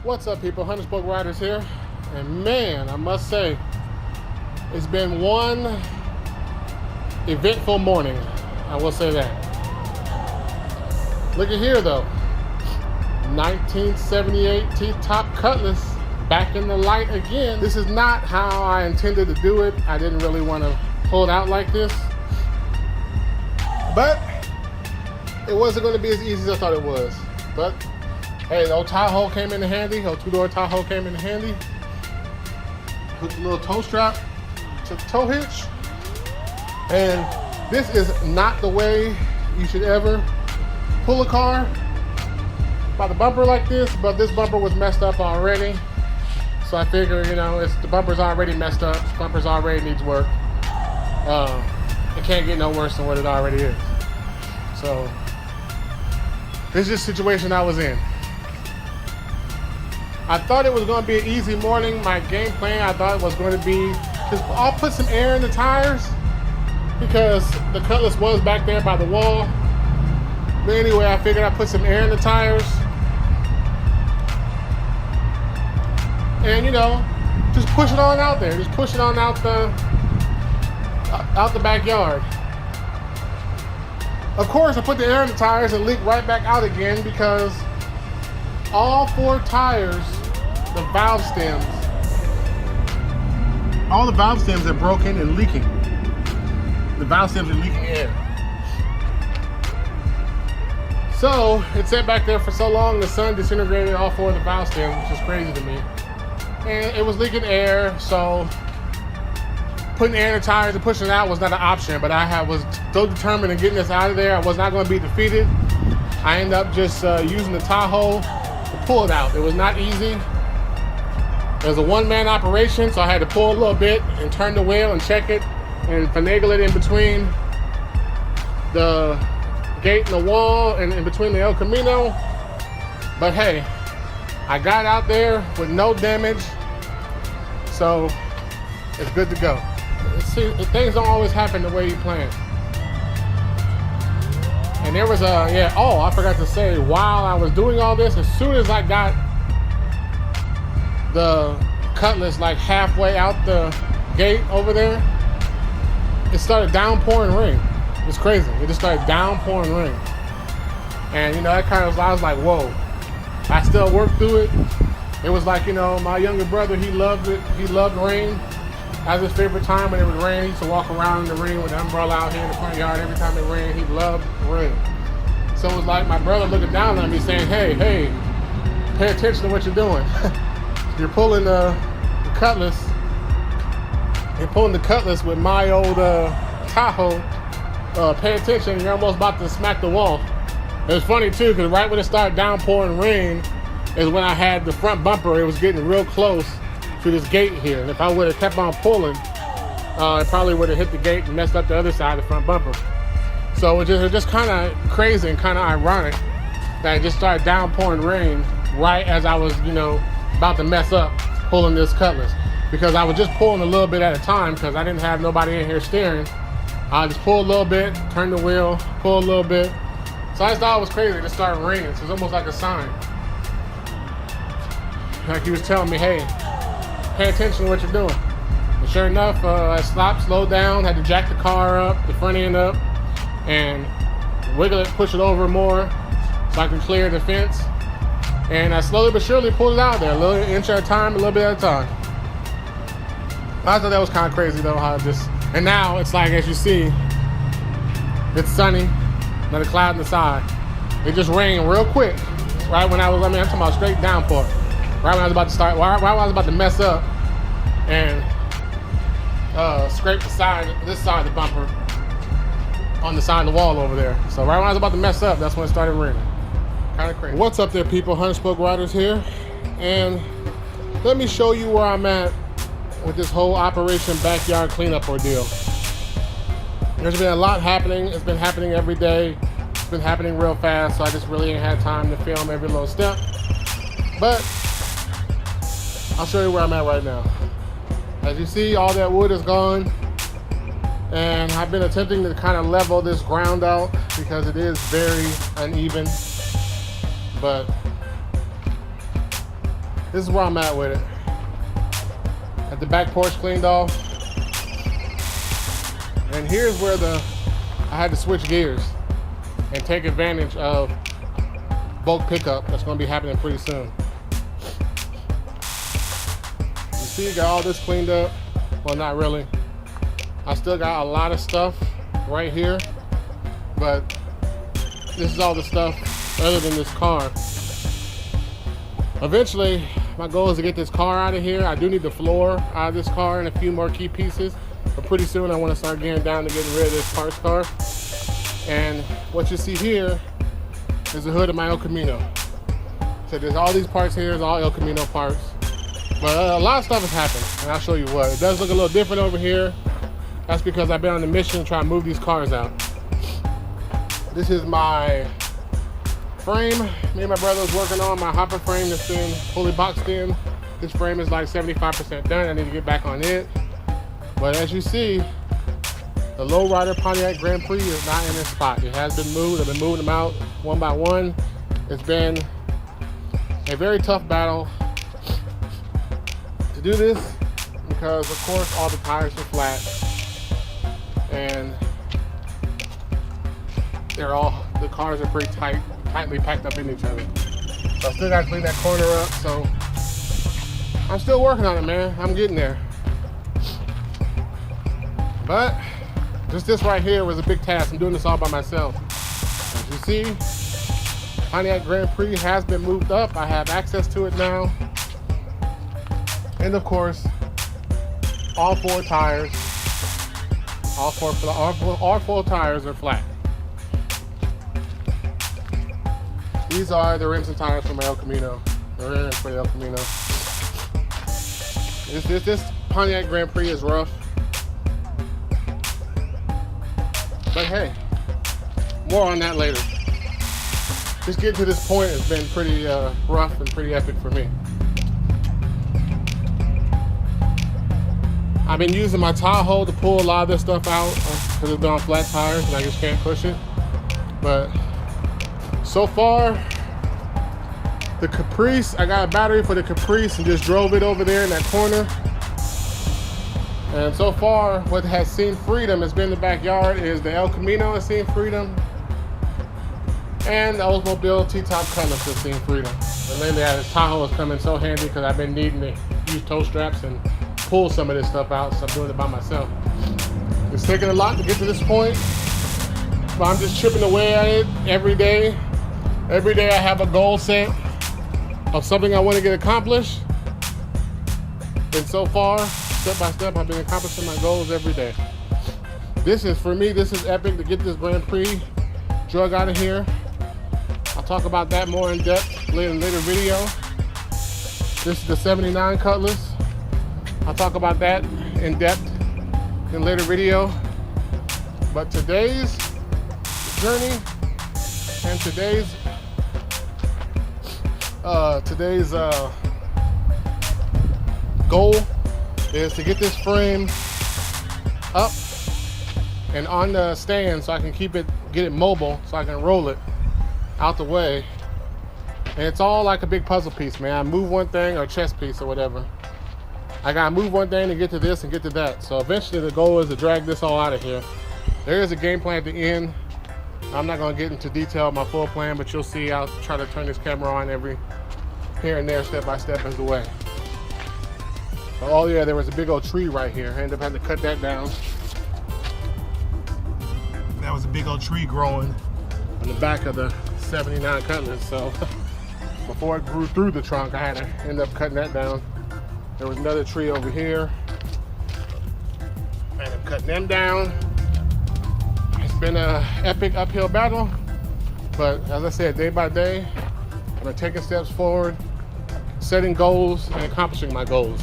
What's up, people? Spoke Riders here, and man, I must say, it's been one eventful morning. I will say that. Look at here, though. 1978 T-top Cutlass back in the light again. This is not how I intended to do it. I didn't really want to pull it out like this, but it wasn't going to be as easy as I thought it was. But hey, the old Tahoe came in handy. Old two-door Tahoe came in handy. Put the little toe strap to the tow hitch. And this is not the way you should ever pull a car by the bumper like this, but this bumper was messed up already. So I figure, the bumper's already messed up. The bumper's already needs work. It can't get no worse than what it already is. So this is the situation I was in. I thought it was going to be an easy morning. My game plan, I thought it was going to be just I'll put some air in the tires because the Cutlass was back there by the wall. But anyway, I figured I'd put some air in the tires and just push it on out there. Just push it on out the backyard. Of course, I put the air in the tires and leaked right back out again because all four tires, the valve stems, all the valve stems are broken and leaking. The valve stems are leaking air. So it sat back there for so long, the sun disintegrated all four of the valve stems, which is crazy to me. And it was leaking air, so putting air in the tires and pushing it out was not an option, but I was so determined in getting this out of there. I was not going to be defeated. I ended up just using the Tahoe to pull it out. It was not easy. It was a one-man operation, so I had to pull a little bit and turn the wheel and check it and finagle it in between the gate and the wall and in between the ElCamino. But hey, I got out there with no damage, so it's good to go. See, things don't always happen the way you plan. And there was I forgot to say, while I was doing all this, as soon as I got the Cutlass like halfway out the gate over there, it started downpouring rain. It's crazy. It just started downpouring rain. And that kind of, I was like, whoa. I still worked through it. It was like, my younger brother, he loved it. He loved rain. That was his favorite time when it would rain. He used to walk around in the rain with the umbrella out here in the front yard. Every time it rained, he loved rain. So it was like my brother looking down at me saying, hey, pay attention to what you're doing. You're pulling the Cutlass. You're pulling the Cutlass with my old Tahoe. Pay attention, you're almost about to smack the wall. It was funny too, because right when it started downpouring rain is when I had the front bumper. It was getting real close to this gate here. And if I would have kept on pulling, it probably would have hit the gate and messed up the other side of the front bumper. So it was just kind of crazy and kind of ironic that it just started downpouring rain right as I was, about to mess up pulling this Cutlass. Because I was just pulling a little bit at a time because I didn't have nobody in here steering. I just pulled a little bit, turned the wheel, pulled a little bit. So I just thought it was crazy. It just started raining. So it was almost like a sign. Like he was telling me, hey, pay attention to what you're doing. And sure enough, I stopped, slowed down, had to jack the car up, the front end up, and wiggle it, push it over more so I can clear the fence. And I slowly but surely pulled it out of there, a little inch at a time, a little bit at a time. I thought that was kind of crazy though, how it just, and now it's like, as you see, it's sunny, not a cloud in the side. It just rained real quick, right when I'm talking about straight downpour. Right when I was about to start, right when I was about to mess up and scrape this side of the bumper on the side of the wall over there. So right when I was about to mess up, that's when it started raining. Kind of crazy. What's up there, people? Spoke Riders here. And let me show you where I'm at with this whole Operation Backyard Cleanup ordeal. There's been a lot happening. It's been happening every day. It's been happening real fast, so I just really ain't had time to film every little step. But I'll show you where I'm at right now. As you see, all that wood is gone. And I've been attempting to kind of level this ground out because it is very uneven. But This is where I'm at with it. At the back porch cleaned off. And here's where I had to switch gears and take advantage of bulk pickup that's gonna be happening pretty soon. You see, got all this cleaned up. Well, not really. I still got a lot of stuff right here, but this is all the stuff other than this car. Eventually, my goal is to get this car out of here. I do need the floor out of this car and a few more key pieces, but pretty soon I want to start getting down to getting rid of this parts car. And what you see here is the hood of my ElCamino. So there's all these parts here, it's all ElCamino parts. But a lot of stuff has happened, and I'll show you what. It does look a little different over here. That's because I've been on a mission to try to move these cars out. This is my frame. Me and my brother was working on my hopper frame that's been fully boxed in. This frame is like 75% done. I need to get back on it. But as you see, the lowrider Pontiac Grand Prix is not in this spot. It has been moved. I've been moving them out one by one. It's been a very tough battle to do this because, of course, all the tires are flat and the cars are pretty tightly packed up in each other. So I still got to clean that corner up. So I'm still working on it, man. I'm getting there. But just this right here was a big task. I'm doing this all by myself. As you see, Pontiac Grand Prix has been moved up. I have access to it now. And of course, all four tires, all four tires are flat. These are the rims and tires for my ElCamino. The rims for the ElCamino. This Pontiac Grand Prix is rough. But hey, more on that later. Just getting to this point has been pretty rough and pretty epic for me. I've been using my Tahoe to pull a lot of this stuff out because it's been on flat tires and I just can't push it. But so far, the Caprice, I got a battery for the Caprice and just drove it over there in that corner. And so far, what has seen freedom has been in the backyard is the ElCamino has seen freedom. And the Oldsmobile T-Top Cutlass has seen freedom. And lately, this Tahoe has come in so handy because I've been needing to use toe straps and pull some of this stuff out, so I'm doing it by myself. It's taken a lot to get to this point, but I'm just chipping away at it every day. Every day I have a goal set of something I want to get accomplished. And so far, step by step, I've been accomplishing my goals every day. This is, for me, this is epic to get this Grand Prix drug out of here. I'll talk about that more in depth later video. This is the 79 Cutlass. I'll talk about that in depth in later video. But today's journey and today's goal is to get this frame up and on the stand so I can get it mobile so I can roll it out the way. And it's all like a big puzzle piece, man. I move one thing, or chess piece or whatever. I gotta move one thing to get to this and get to that. So eventually the goal is to drag this all out of here. There is a game plan at the end. I'm not gonna get into detail of my full plan, but you'll see I'll try to turn this camera on every here and there, step by step as the way. Oh yeah, there was a big old tree right here. I ended up having to cut that down. That was a big old tree growing on the back of the 79 Cutlass. So before it grew through the trunk, I had to end up cutting that down. There was another tree over here. I ended up cutting them down. It's been an epic uphill battle, but as I said, day by day, I'm taking steps forward, setting goals, and accomplishing my goals.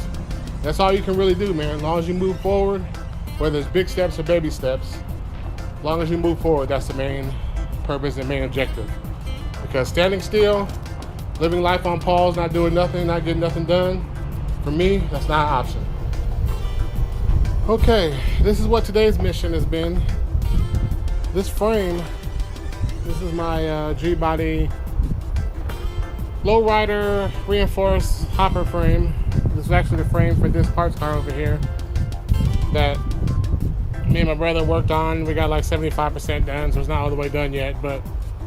That's all you can really do, man. As long as you move forward, whether it's big steps or baby steps, as long as you move forward, that's the main purpose and main objective. Because standing still, living life on pause, not doing nothing, not getting nothing done, for me, that's not an option. Okay, this is what today's mission has been. This frame, this is my G-Body lowrider reinforced hopper frame. This is actually the frame for this parts car over here that me and my brother worked on. We got like 75% done, so it's not all the way done yet, but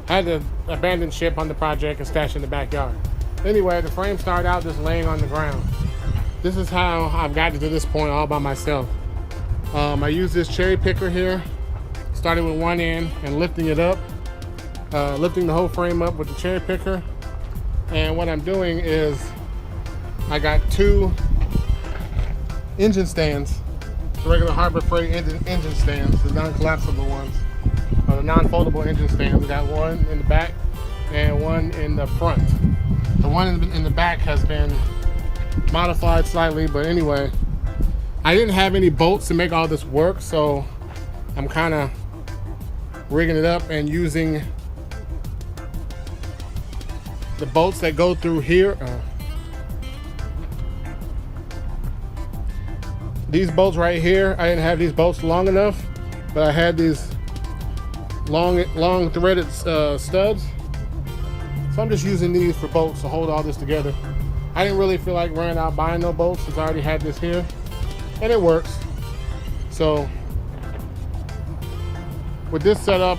I had to abandon ship on the project and stash in the backyard. Anyway, the frame started out just laying on the ground. This is how I've gotten to this point all by myself. I use this cherry picker here, starting with one end and lifting it up, lifting the whole frame up with the cherry picker. And what I'm doing is I got 2 engine stands, the regular Harbor Freight engine stands, the non-collapsible ones, or the non-foldable engine stands. I got one in the back and one in the front. The one in the back has been modified slightly, but anyway, I didn't have any bolts to make all this work, so I'm kind of rigging it up and using the bolts that go through here. These bolts right here, I didn't have these bolts long enough, but I had these long threaded studs. So I'm just using these for bolts to hold all this together. I didn't really feel like running out buying no bolts since I already had this here, and it works. So with this setup,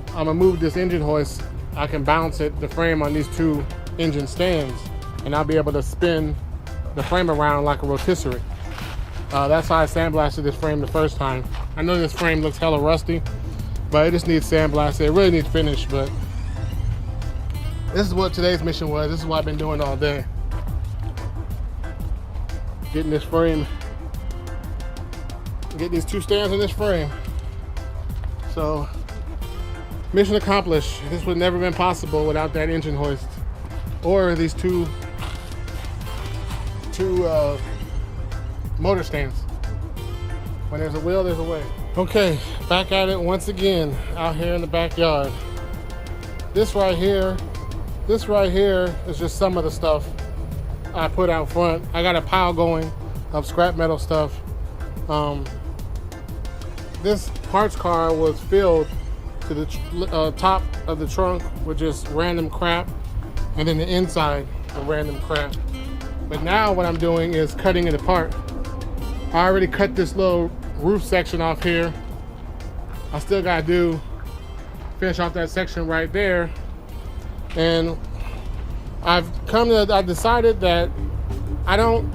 I'm gonna move this engine hoist. I can bounce the frame on these 2 engine stands, and I'll be able to spin the frame around like a rotisserie. That's how I sandblasted this frame the first time. I know this frame looks hella rusty, but it just needs sandblasted. It really needs finish, but this is what today's mission was. This is what I've been doing all day. Getting this frame, get these 2 stands in this frame. So, mission accomplished. This would have never been possible without that engine hoist or these two motor stands. When there's a will, there's a way. Okay, back at it once again out here in the backyard. This right here is just some of the stuff I put out front. I got a pile going of scrap metal stuff. This parts car was filled to the top of the trunk with just random crap, and then the inside with random crap. But now what I'm doing is cutting it apart. I already cut this little roof section off here. I still gotta finish off that section right there. And I decided that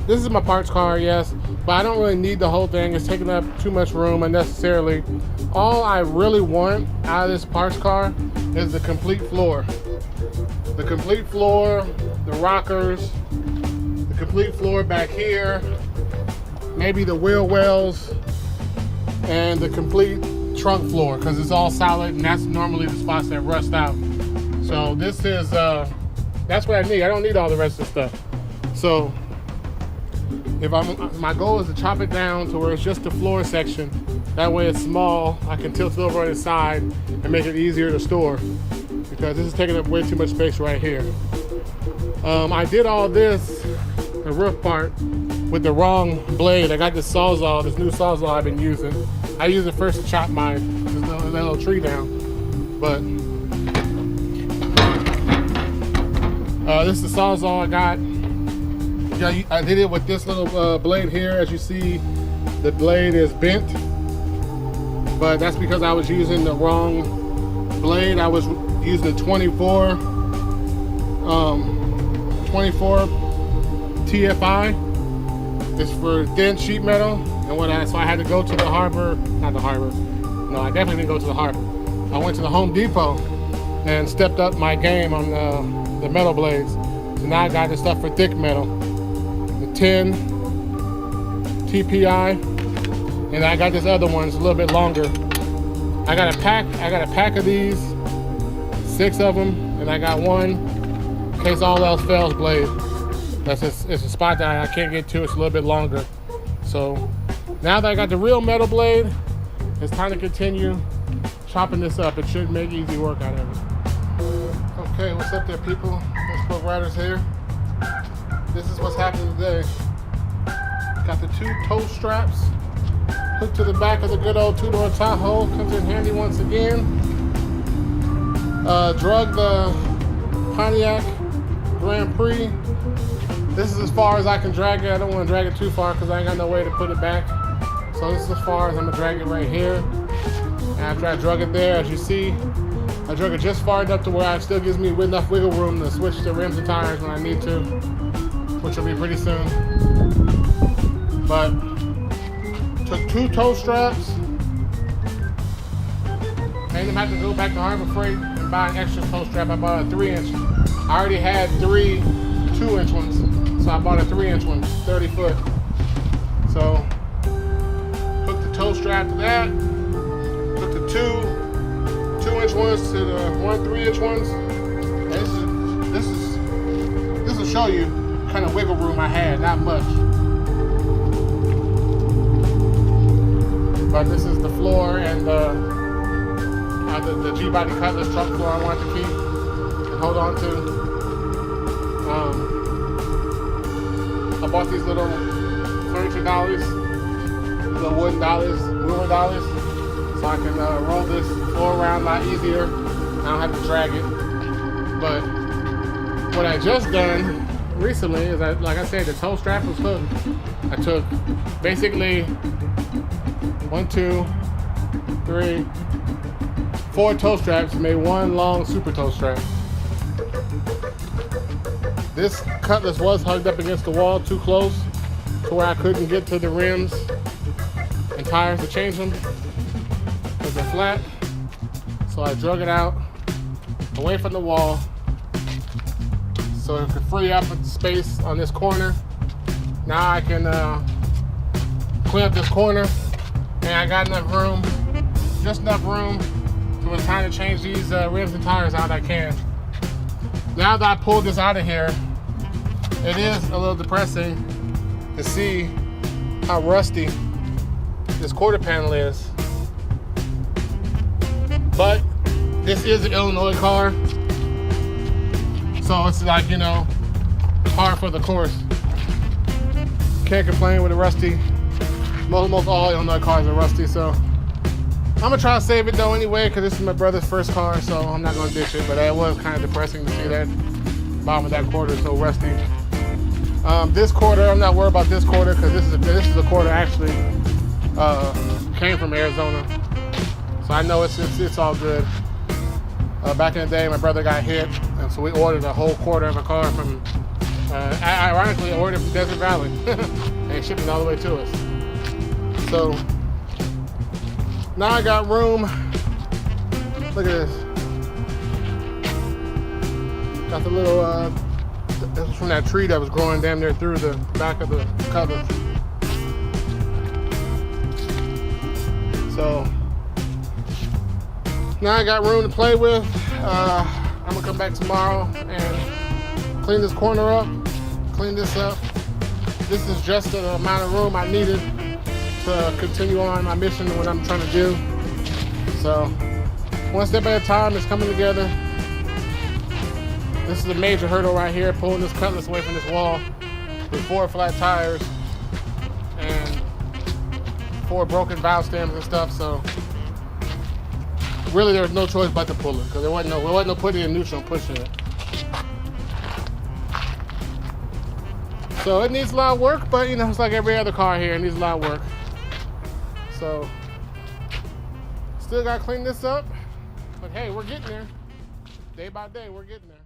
this is my parts car, yes, but I don't really need the whole thing. It's taking up too much room unnecessarily. All I really want out of this parts car is the complete floor. The complete floor, the rockers, the complete floor back here, maybe the wheel wells, and the complete trunk floor, because it's all solid, and that's normally the spots that rust out. So this is, that's what I need. I don't need all the rest of the stuff. So my goal is to chop it down to where it's just the floor section. That way it's small. I can tilt it over on the side and make it easier to store, because this is taking up way too much space right here. I did all this, the roof part, with the wrong blade. I got this Sawzall, this new Sawzall I've been using. I used it first to chop this little tree down, but this is the Sawzall I got. I did it with this little blade here. As you see, the blade is bent, but that's because I was using the wrong blade. I was using the 24 TFI. It's for thin sheet metal, and so I had to go to the harbor, not the harbor. No, I definitely didn't go to the harbor. I went to the Home Depot and stepped up my game on the metal blades. So now I got this stuff for thick metal, the 10 TPI, and I got this other one. It's a little bit longer. I got a pack of these, 6 of them, and I got one in case all else fails blade. It's a spot that I can't get to. It's a little bit longer. So now that I got the real metal blade, it's time to continue chopping this up. It should make easy work out of it. Okay, what's up there, people? Facebook Riders here. This is what's happening today. Got the 2 toe straps hooked to the back of the good old 2-door Tahoe. Comes in handy once again. Drug the Pontiac Grand Prix. This is as far as I can drag it. I don't want to drag it too far because I ain't got no way to put it back. So this is as far as I'm gonna drag it right here. And after I drug it there, as you see, I drug it just far enough to where it still gives me enough wiggle room to switch the rims and tires when I need to, which will be pretty soon. But took 2 tow straps. Made them have to go back to Harbor Freight and buy an extra tow strap. I bought a 3-inch. I already had 3 2-inch ones, so I bought a 3-inch one, 30 foot. So hooked the tow strap to that. Took the 2 2-inch ones to the 1 3-inch ones. And this will show you kind of wiggle room I had, not much. But this is the floor and the G-body Cutlass truck floor I wanted to keep and hold on to. I bought these little furniture dollies, little wooden dollies, mover dollies, so I can roll this floor around a lot easier. I don't have to drag it. But what I just done recently is, like I said, the tow strap was hooked. I took basically 1, 2, 3, 4 tow straps and made one long super tow strap. This Cutlass was hugged up against the wall too close to where I couldn't get to the rims and tires to change them because they're flat. So I drug it out away from the wall so it could free up space on this corner. Now I can clean up this corner, and I got enough room, just enough room, so when it's time to change these rims and tires out, I can. Now that I pulled this out of here, it is a little depressing to see how rusty this quarter panel is. But this is an Illinois car, so it's like, you know, par for the course. Can't complain with a rusty. Most all Illinois cars are rusty, so I'm gonna try to save it though anyway, because this is my brother's first car, so I'm not gonna ditch it. But it was kind of depressing to see that bottom of that quarter so rusty. This quarter, I'm not worried about this quarter because this is a quarter actually came from Arizona, so I know it's all good. Back in the day, my brother got hit, and so we ordered a whole quarter of a car from. I ironically ordered from Desert Valley and shipped it all the way to us. So now I got room. Look at this. Got the little. This was from that tree that was growing damn near through the back of the Cutlass. So now I got room to play with. I'm gonna come back tomorrow and clean this corner up, clean this up. This is just the amount of room I needed to continue on my mission and what I'm trying to do. So one step at a time, it's coming together. This is a major hurdle right here, pulling this Cutlass away from this wall with 4 flat tires and 4 broken valve stems and stuff. So really there was no choice but to pull it because there wasn't no putting it in neutral and pushing it. So it needs a lot of work, but you know, it's like every other car here, it needs a lot of work. So still gotta clean this up, but hey, we're getting there. Day by day, we're getting there.